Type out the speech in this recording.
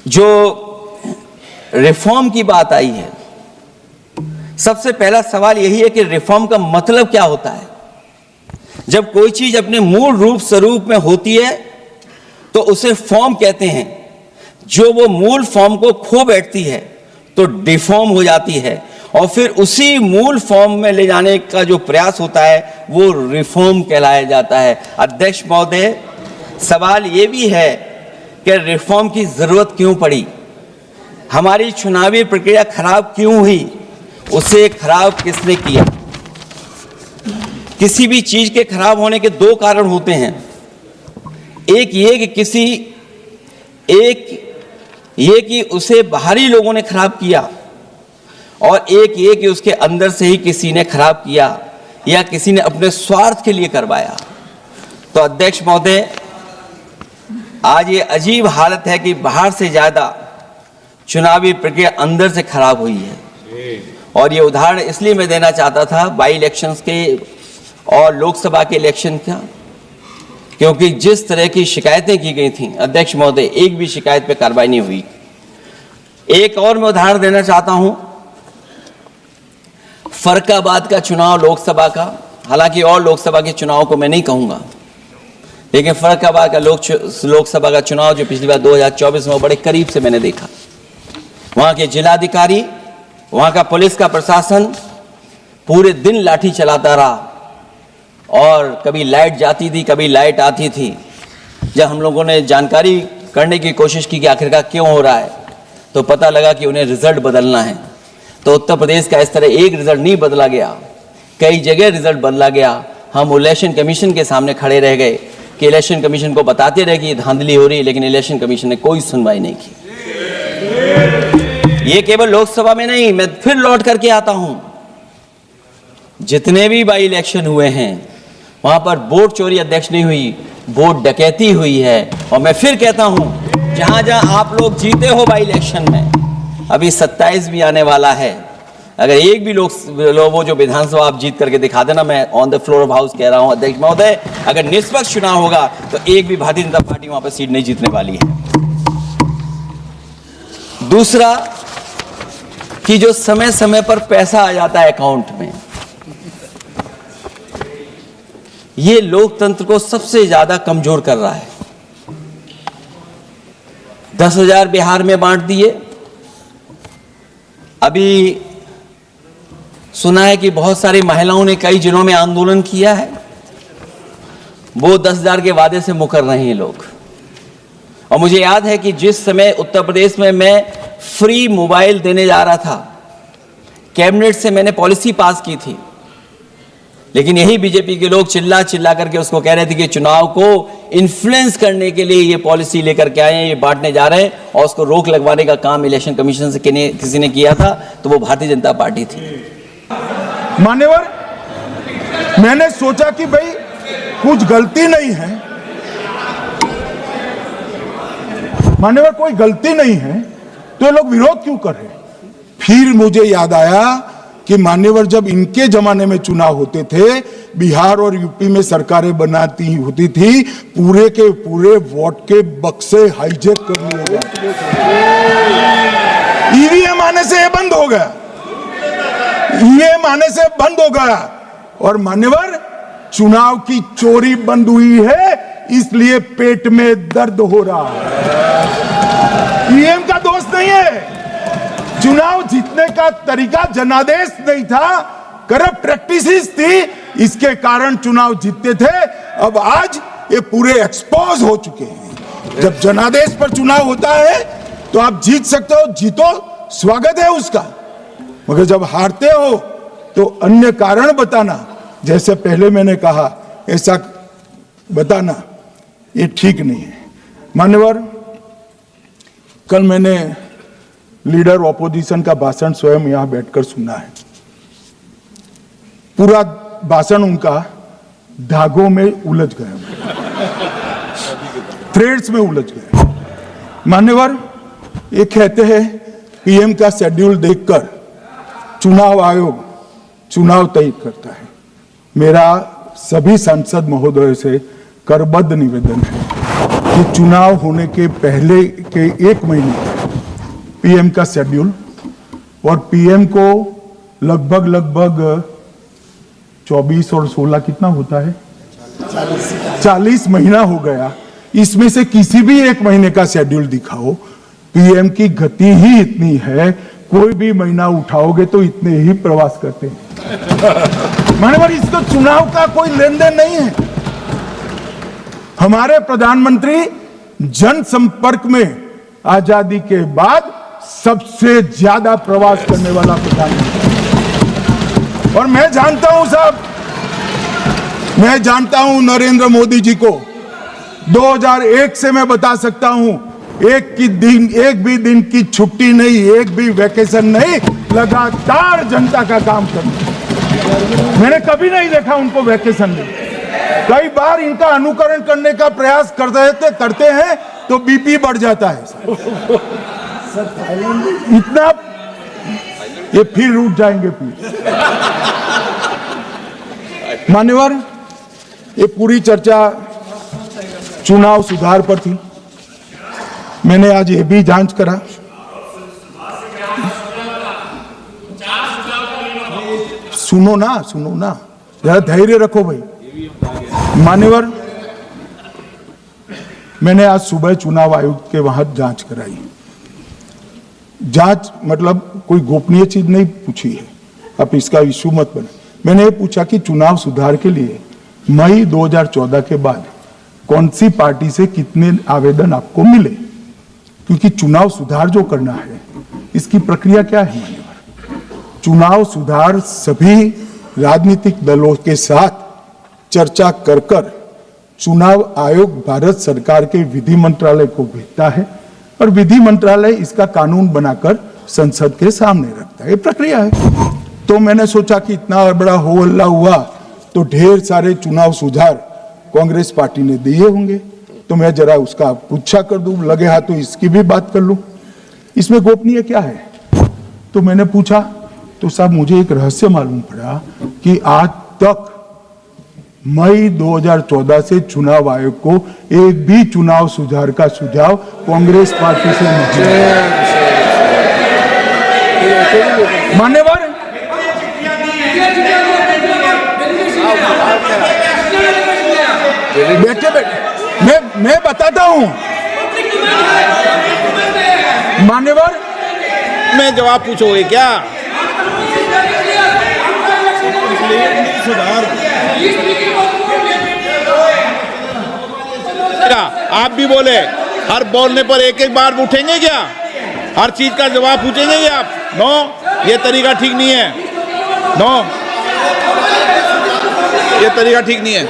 जो रिफॉर्म की बात आई है, सबसे पहला सवाल यही है कि रिफॉर्म का मतलब क्या होता है। जब कोई चीज अपने मूल रूप स्वरूप में होती है तो उसे फॉर्म कहते हैं। जो वो मूल फॉर्म को खो बैठती है तो डिफॉर्म हो जाती है, और फिर उसी मूल फॉर्म में ले जाने का जो प्रयास होता है वो रिफॉर्म कहलाया जाता है। अध्यक्ष महोदय, सवाल ये भी है कि रिफॉर्म की जरूरत क्यों पड़ी, हमारी चुनावी प्रक्रिया खराब क्यों हुई, उसे खराब किसने किया। किसी भी चीज के खराब होने के दो कारण होते हैं। एक ये कि उसे बाहरी लोगों ने खराब किया, और एक ये कि उसके अंदर से ही किसी ने खराब किया या किसी ने अपने स्वार्थ के लिए करवाया। तो अध्यक्ष महोदय, आज ये अजीब हालत है कि बाहर से ज्यादा चुनावी प्रक्रिया अंदर से खराब हुई है। और ये उदाहरण इसलिए मैं देना चाहता था बाई इलेक्शंस के और लोकसभा के इलेक्शन का, क्योंकि जिस तरह की शिकायतें की गई थीं, अध्यक्ष महोदय, एक भी शिकायत पे कार्रवाई नहीं हुई। एक और मैं उदाहरण देना चाहता हूं, फर्रुखाबाद का चुनाव लोकसभा का, हालांकि और लोकसभा के चुनाव को मैं नहीं कहूंगा, लेकिन फर्रुखाबाद का लोकसभा का चुनाव जो पिछली बार 2024 में बड़े करीब से मैंने देखा। वहां के जिलाधिकारी, वहां का पुलिस का प्रशासन पूरे दिन लाठी चलाता रहा, और कभी लाइट जाती थी, कभी लाइट आती थी। जब हम लोगों ने जानकारी करने की कोशिश की कि आखिरकार क्यों हो रहा है, तो पता लगा कि उन्हें रिजल्ट बदलना है। तो उत्तर प्रदेश का इस तरह एक रिजल्ट नहीं बदला गया, कई जगह रिजल्ट बदला गया। हम इलेक्शन कमीशन के सामने खड़े रह गए कि इलेक्शन कमीशन को बताते रहे कि धांधली हो रही है, लेकिन इलेक्शन कमीशन ने कोई सुनवाई नहीं की। ये केवल लोकसभा में नहीं, मैं फिर लौट करके आता हूं, जितने भी बाई इलेक्शन हुए हैं वहां पर वोट चोरी अध्यक्ष नहीं हुई, वोट डकैती हुई है। और मैं फिर कहता हूं, जहां जहां आप लोग जीते हो बाई इलेक्शन में, अभी 27 भी आने वाला है, अगर एक भी लोग वो जो विधानसभा आप जीत करके दिखा देना, मैं on the floor of house कह रहा हूं अध्यक्ष महोदय, अगर निष्पक्ष चुनाव होगा तो एक भी भारतीय जनता पार्टी वहां पर सीट नहीं जीतने वाली है। दूसरा कि जो समय समय पर पैसा आ जाता है अकाउंट में, ये लोकतंत्र को सबसे ज्यादा कमजोर कर रहा है। 10,000 बिहार में बांट दिए। अभी सुना है कि बहुत सारी महिलाओं ने कई जिलों में आंदोलन किया है, वो 10,000 के वादे से मुकर रहे हैं लोग। और मुझे याद है कि जिस समय उत्तर प्रदेश में मैं फ्री मोबाइल देने जा रहा था, कैबिनेट से मैंने पॉलिसी पास की थी, लेकिन यही बीजेपी के लोग चिल्ला चिल्ला करके उसको कह रहे थे कि चुनाव को इन्फ्लुएंस करने के लिए ये पॉलिसी लेकर के आए हैं, ये बांटने जा रहे हैं, और उसको रोक लगवाने का काम इलेक्शन कमीशन से किसी ने किया था, तो वो भारतीय जनता पार्टी थी। मान्यवर, मैंने सोचा कि भाई कुछ गलती नहीं है, मान्यवर कोई गलती नहीं है, तो ये लोग विरोध क्यों कर रहे। फिर मुझे याद आया कि मान्यवर, जब इनके जमाने में चुनाव होते थे, बिहार और यूपी में सरकारें बनाती होती थी, पूरे के पूरे वोट के बक्से हाईजैक कर लिए जाते थे। ईवीएम आने से ये बंद हो गया, ईवीएम आने से बंद हो गया, और मान्यवर चुनाव की चोरी बंद हुई है, इसलिए पेट में दर्द हो रहा है। ईवीएम का दोष नहीं है, चुनाव जीतने का तरीका जनादेश नहीं था, करप्ट प्रैक्टिसेस थी, इसके कारण चुनाव जीतते थे। अब आज ये पूरे एक्सपोज हो चुके हैं। जब जनादेश पर चुनाव होता है तो आप जीत सकते हो, जीतो, स्वागत है उसका, मगर जब हारते हो तो अन्य कारण बताना, जैसे पहले मैंने कहा, ऐसा बताना ये ठीक नहीं है। मान्यवर, कल मैंने लीडर ऑपोजिशन का भाषण स्वयं यहां बैठकर सुना है। पूरा भाषण उनका धागों में उलझ गया, थ्रेड्स में उलझ गया। मान्यवर, ये कहते हैं पीएम का शेड्यूल देखकर चुनाव आयोग चुनाव तय करता है। मेरा सभी सांसद महोदय से करबद्ध निवेदन है कि चुनाव होने के पहले के 1 महीने पीएम का शेड्यूल, और पीएम को लगभग 24 और 16 कितना होता है, 40 महीना हो गया। इसमें से किसी भी एक महीने का शेड्यूल दिखाओ। पीएम की गति ही इतनी है, कोई भी महीना उठाओगे तो इतने ही प्रवास करते हैं। मानवर, इसको चुनाव का कोई लेन देन नहीं है। हमारे प्रधानमंत्री जनसंपर्क में आजादी के बाद सबसे ज्यादा प्रवास करने वाला प्रधानमंत्री, और मैं जानता हूं साहब, मैं जानता हूं नरेंद्र मोदी जी को 2001 से मैं बता सकता हूं, एक भी दिन की छुट्टी नहीं, एक भी वैकेशन नहीं, लगातार जनता का काम करना। मैंने कभी नहीं देखा उनको वैकेशन में। कई बार इनका अनुकरण करने का प्रयास करते हैं तो बीपी बढ़ जाता है इतना, ये फिर रुक जाएंगे फिर। मान्यवर, ये पूरी चर्चा चुनाव सुधार पर थी। मैंने आज ये भी जांच करा, सुनो ना, जरा धैर्य रखो भाई। मान्यवर, मैंने आज सुबह चुनाव आयुक्त के वहां जांच कराई। जांच मतलब कोई गोपनीय चीज नहीं पूछी है, आप इसका इश्यू मत बने। मैंने ये पूछा कि चुनाव सुधार के लिए मई 2014 के बाद कौन सी पार्टी से कितने आवेदन आपको मिले, क्योंकि चुनाव सुधार जो करना है इसकी प्रक्रिया क्या है। मान्यवर, चुनाव सुधार सभी राजनीतिक दलों के साथ चर्चा कर चुनाव आयोग भारत सरकार के विधि मंत्रालय को भेजता है, और विधि मंत्रालय इसका कानून बनाकर संसद के सामने रखता है। ये प्रक्रिया है। तो मैंने सोचा कि इतना बड़ा हो हल्ला हुआ तो ढेर सारे चुनाव सुधार कांग्रेस पार्टी ने दिए होंगे, तो मैं जरा उसका पूछा कर दूं, लगे हाथ तो इसकी भी बात कर लूं, इसमें गोपनीय क्या है। तो मैंने पूछा तो साहब मुझे एक रहस्य मालूम पड़ा कि आज तक मई 2014 से चुनाव आयोग को एक भी चुनाव सुधार का सुझाव कांग्रेस पार्टी से नहीं मिला। मान्यवर, मैं बताता हूं। मान्यवर, मैं जवाब पूछोगे क्या? आप भी बोले, हर बोलने पर एक एक बार उठेंगे क्या? हर चीज का जवाब पूछेंगे क्या आप? नो, ये तरीका ठीक नहीं है। नो, ये तरीका ठीक नहीं है।